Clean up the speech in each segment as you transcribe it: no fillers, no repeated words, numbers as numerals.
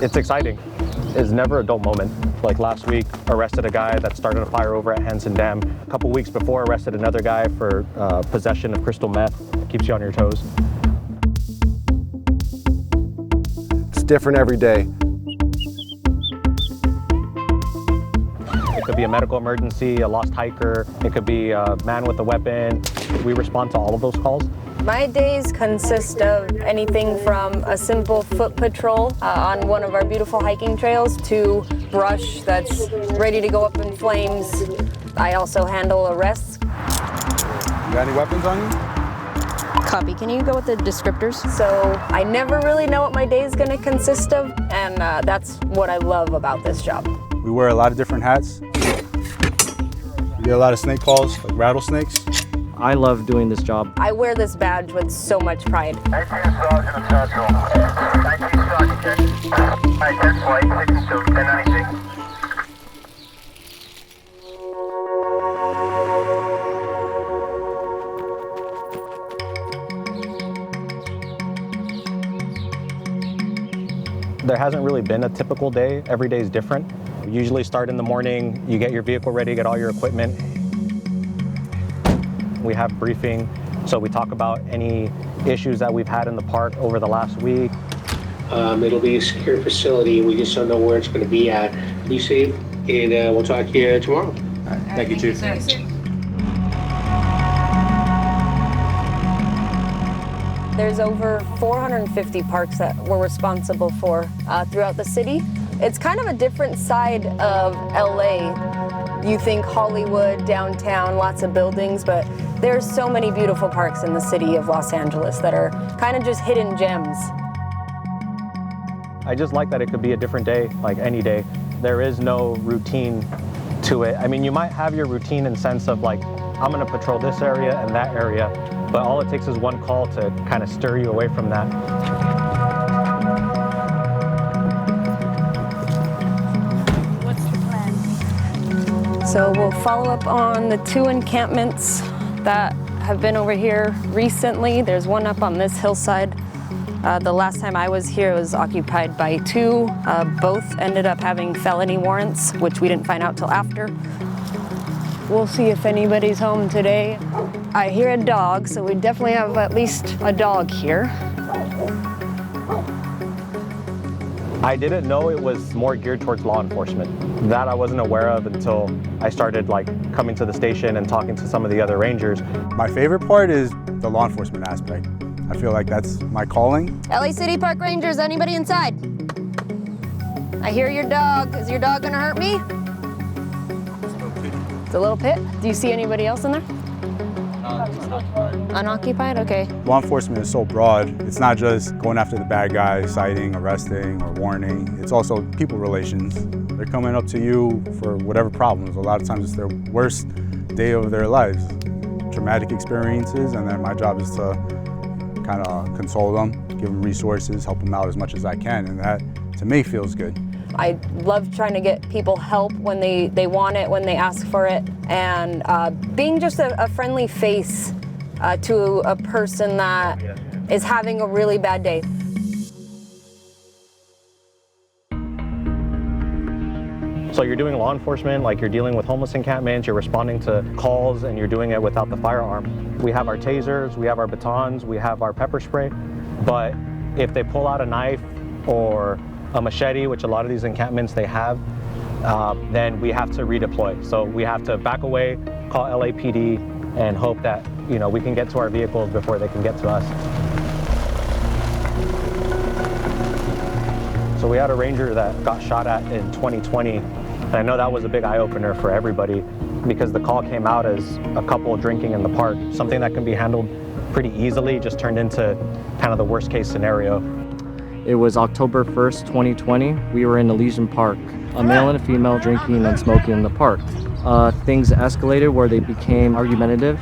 It's exciting. It's never a dull moment. Like last week, arrested a guy that started a fire over at Hanson Dam. A couple weeks before, arrested another guy for possession of crystal meth. Keeps you on your toes. It's different every day. It could be a medical emergency, a lost hiker. It could be a man with a weapon. We respond to all of those calls. My days consist of anything from a simple foot patrol on one of our beautiful hiking trails to brush that's ready to go up in flames. I also handle arrests. You got any weapons on you? Copy. Can you go with the descriptors? So I never really know what my day is going to consist of, and that's what I love about this job. We wear a lot of different hats. We get a lot of snake calls, like rattlesnakes. I love doing this job. I wear this badge with so much pride. There hasn't really been a typical day. Every day is different. We usually start in the morning, you get your vehicle ready, get all your equipment. We have briefing, so we talk about any issues that we've had in the park over the last week. It'll be a secure facility. We just don't know where it's going to be at. Be safe, and we'll talk to you tomorrow. All right, thank you, Chief. There's over 450 parks that we're responsible for throughout the city. It's kind of a different side of LA. You think Hollywood, downtown, lots of buildings, but there's so many beautiful parks in the city of Los Angeles that are kind of just hidden gems. I just like that it could be a different day, like any day. There is no routine to it. I mean, you might have your routine in sense of like, I'm gonna patrol this area and that area, but all it takes is one call to kind of stir you away from that. What's the plan? So we'll follow up on the 2 encampments that have been over here recently. There's one up on this hillside. The last time I was here, it was occupied by 2. Both ended up having felony warrants, which we didn't find out till after. We'll see if anybody's home today. I hear a dog, so we definitely have at least a dog here. I didn't know it was more geared towards law enforcement. That I wasn't aware of until I started like coming to the station and talking to some of the other rangers. My favorite part is the law enforcement aspect. I feel like that's my calling. LA City Park Rangers, anybody inside? I hear your dog. Is your dog gonna hurt me? It's a little pit. Do you see anybody else in there? Unoccupied? Okay. Law enforcement is so broad. It's not just going after the bad guy, citing, arresting, or warning. It's also people relations. They're coming up to you for whatever problems. A lot of times it's their worst day of their lives. Traumatic experiences, and then my job is to kind of console them, give them resources, help them out as much as I can, and that, to me, feels good. I love trying to get people help when they want it, when they ask for it, and being just a friendly face to a person that is having a really bad day. So you're doing law enforcement, like you're dealing with homeless encampments, you're responding to calls, and you're doing it without the firearm. We have our tasers, we have our batons, we have our pepper spray, but if they pull out a knife or a machete, which a lot of these encampments they have, then we have to redeploy. So we have to back away, call LAPD, and hope that we can get to our vehicles before they can get to us. So we had a ranger that got shot at in 2020, and I know that was a big eye-opener for everybody because the call came out as a couple drinking in the park. Something that can be handled pretty easily just turned into kind of the worst-case scenario. It was October 1st, 2020. We were in Elysian Park. A male and a female drinking and smoking in the park. Things escalated where they became argumentative.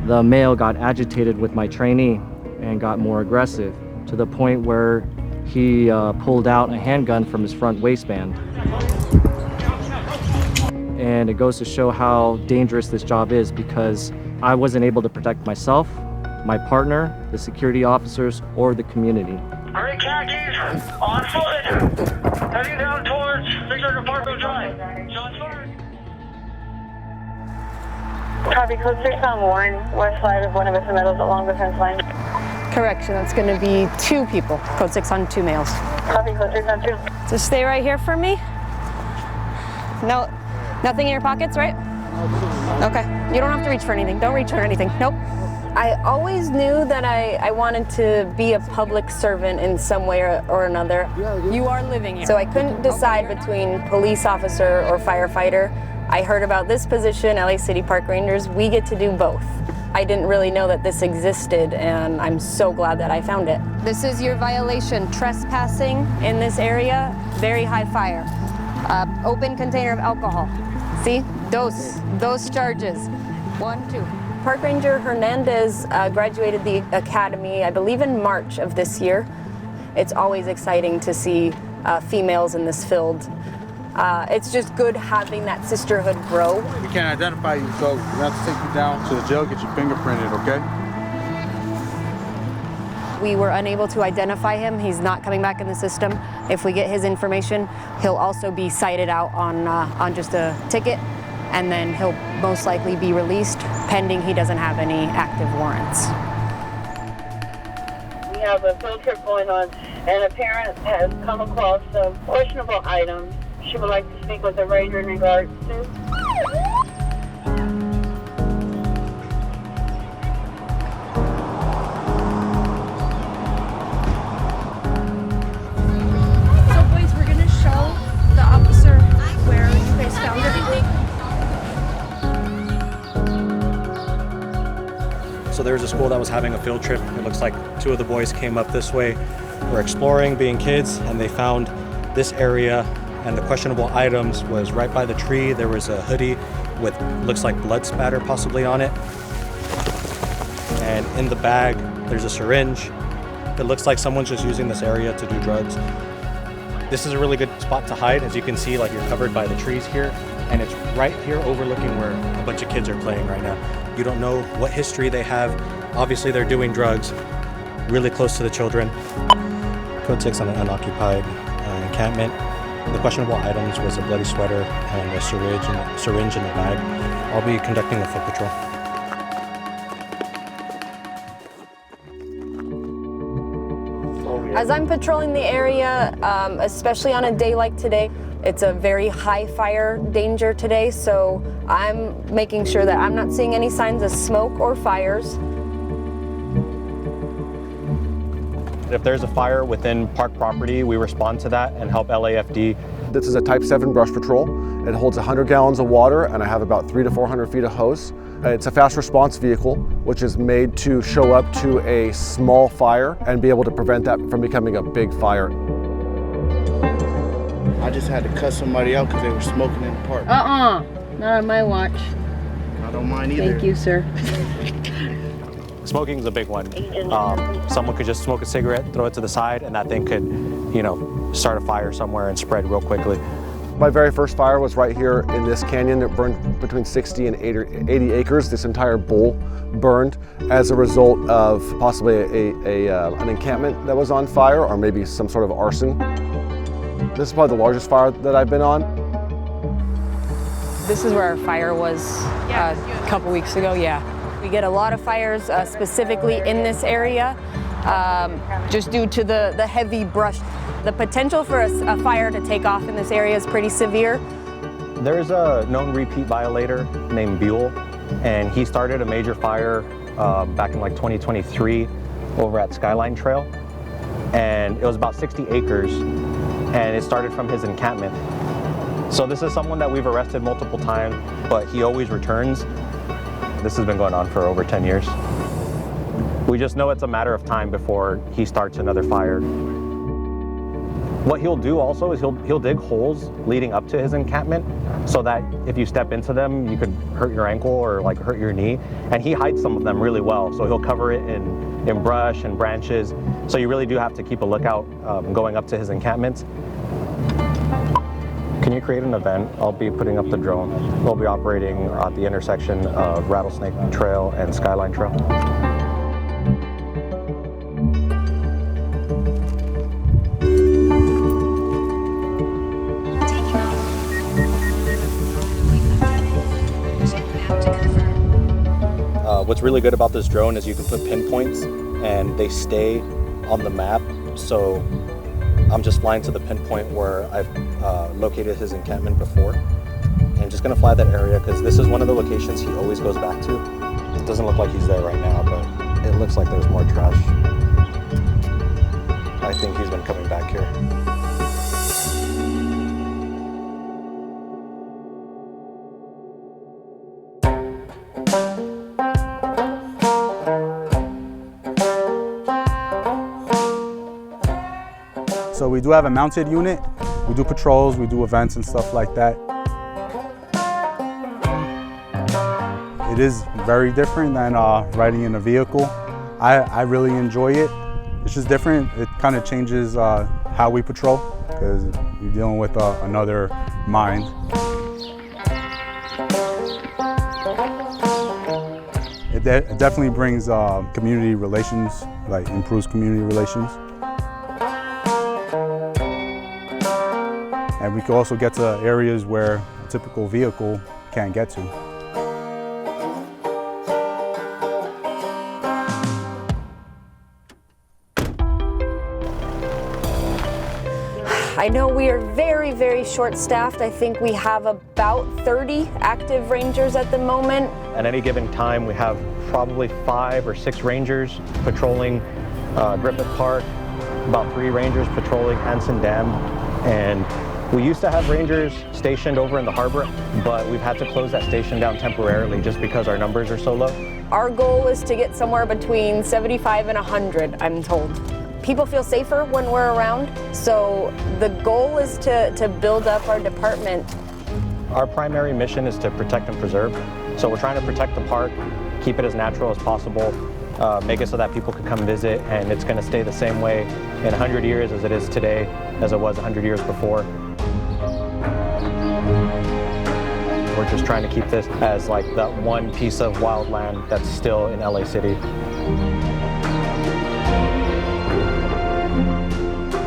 The male got agitated with my trainee and got more aggressive to the point where he pulled out a handgun from his front waistband. And it goes to show how dangerous this job is because I wasn't able to protect myself, my partner, the security officers, or the community. Gray khakis, on foot, heading down towards 600 Parkville Drive. Shots fired. Copy, code 6 on 1, west side of one of the meadows along the fence line. Correction, that's going to be 2 people. Code 6 on 2 males. Copy, code 6 on 2. Just stay right here for me. No, nothing in your pockets, right? Okay, you don't have to reach for anything. Don't reach for anything, nope. I always knew that I wanted to be a public servant in some way or another. You are living here. So I couldn't decide between police officer or firefighter. I heard about this position, LA City Park Rangers. We get to do both. I didn't really know that this existed, and I'm so glad that I found it. This is your violation, trespassing in this area, very high fire. Open container of alcohol. See, those charges. 1, 2. Park Ranger Hernandez graduated the academy, I believe, in March of this year. It's always exciting to see females in this field. It's just good having that sisterhood grow. We can't identify you, so we have to take you down to the jail, get you fingerprinted, okay? We were unable to identify him. He's not coming back in the system. If we get his information, he'll also be cited out on just a ticket, and then he'll most likely be released pending he doesn't have any active warrants. We have a field trip going on, and a parent has come across some questionable items she would like to speak with the ranger in regards to. So boys, we're gonna show the officer where you guys found everything. So there was a school that was having a field trip. It looks like 2 of the boys came up this way, were exploring, being kids, and they found this area, and the questionable items was right by the tree. There was a hoodie with looks like blood spatter possibly on it. And in the bag, there's a syringe. It looks like someone's just using this area to do drugs. This is a really good spot to hide. As you can see, like, you're covered by the trees here, and it's right here overlooking where a bunch of kids are playing right now. You don't know what history they have. Obviously, they're doing drugs really close to the children. Code 6 on an unoccupied encampment. The questionable items was a bloody sweater and a syringe in the bag. I'll be conducting a foot patrol. As I'm patrolling the area, especially on a day like today, it's a very high fire danger today, so I'm making sure that I'm not seeing any signs of smoke or fires. If there's a fire within park property, we respond to that and help LAFD. This is a Type 7 brush patrol. It holds 100 gallons of water, and I have about 300 to 400 feet of hose. It's a fast response vehicle, which is made to show up to a small fire and be able to prevent that from becoming a big fire. I just had to cut somebody out because they were smoking in the park. Not on my watch. I don't mind either. Thank you, sir. Smoking is a big one. Someone could just smoke a cigarette, throw it to the side, and that thing could, start a fire somewhere and spread real quickly. My very first fire was right here in this canyon. It burned between 60 and 80 acres. This entire bowl burned as a result of possibly an encampment that was on fire, or maybe some sort of arson. This is probably the largest fire that I've been on. This is where our fire was a couple weeks ago, yeah. We get a lot of fires specifically in this area, just due to the heavy brush. The potential for a fire to take off in this area is pretty severe. There's a known repeat violator named Buell, and he started a major fire back in like 2023 over at Skyline Trail. And it was about 60 acres, and it started from his encampment. So this is someone that we've arrested multiple times, but he always returns. This has been going on for over 10 years. We just know it's a matter of time before he starts another fire. What he'll do also is he'll dig holes leading up to his encampment so that if you step into them, you could hurt your ankle or like hurt your knee. And he hides some of them really well. So he'll cover it in brush and branches. So you really do have to keep a lookout going up to his encampments. Can you create an event? I'll be putting up the drone. We'll be operating at the intersection of Rattlesnake Trail and Skyline Trail. What's really good about this drone is you can put pinpoints and they stay on the map. So I'm just flying to the pinpoint where I've located his encampment before. And I'm just gonna fly that area because this is one of the locations he always goes back to. It doesn't look like he's there right now, but it looks like there's more trash. I think he's been coming back here. So we do have a mounted unit. We do patrols, we do events and stuff like that. It is very different than riding in a vehicle. I really enjoy it. It's just different. It kind of changes how we patrol because you're dealing with another mind. It definitely brings community relations, like improves community relations. And we can also get to areas where a typical vehicle can't get to. I know we are very, very short-staffed. I think we have about 30 active rangers at the moment. At any given time, we have probably 5 or 6 rangers patrolling Griffith Park, about 3 rangers patrolling Anson Dam, and we used to have rangers stationed over in the harbor, but we've had to close that station down temporarily just because our numbers are so low. Our goal is to get somewhere between 75 and 100, I'm told. People feel safer when we're around, so the goal is to build up our department. Our primary mission is to protect and preserve. So we're trying to protect the park, keep it as natural as possible, make it so that people can come visit, and it's gonna stay the same way in 100 years as it is today, as it was 100 years before. We're just trying to keep this as like that one piece of wildland that's still in LA City.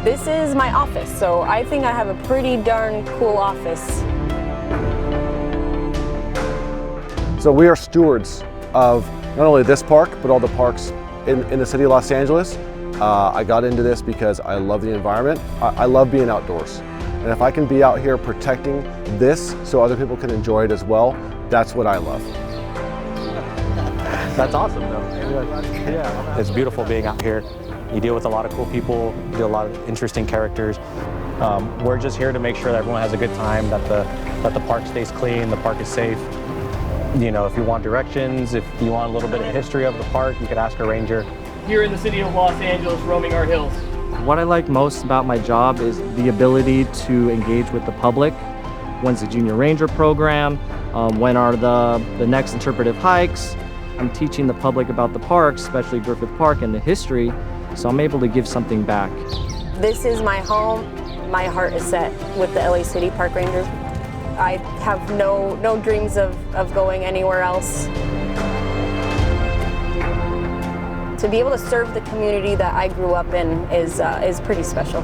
This is my office, so I think I have a pretty darn cool office. So we are stewards of not only this park, but all the parks in the city of Los Angeles. I got into this because I love the environment. I love being outdoors. And if I can be out here protecting this so other people can enjoy it as well, that's what I love. That's awesome though. Yeah. It's beautiful being out here. You deal with a lot of cool people, you deal with a lot of interesting characters. We're just here to make sure that everyone has a good time, that the park stays clean, the park is safe. You know, if you want directions, if you want a little bit of history of the park, you could ask a ranger. Here in the city of Los Angeles, roaming our hills. What I like most about my job is the ability to engage with the public. When's the Junior Ranger program? When are the next interpretive hikes? I'm teaching the public about the parks, especially Griffith Park, and the history, so I'm able to give something back. This is my home. My heart is set with the LA City Park Rangers. I have no dreams of going anywhere else. To be able to serve the community that I grew up in is pretty special.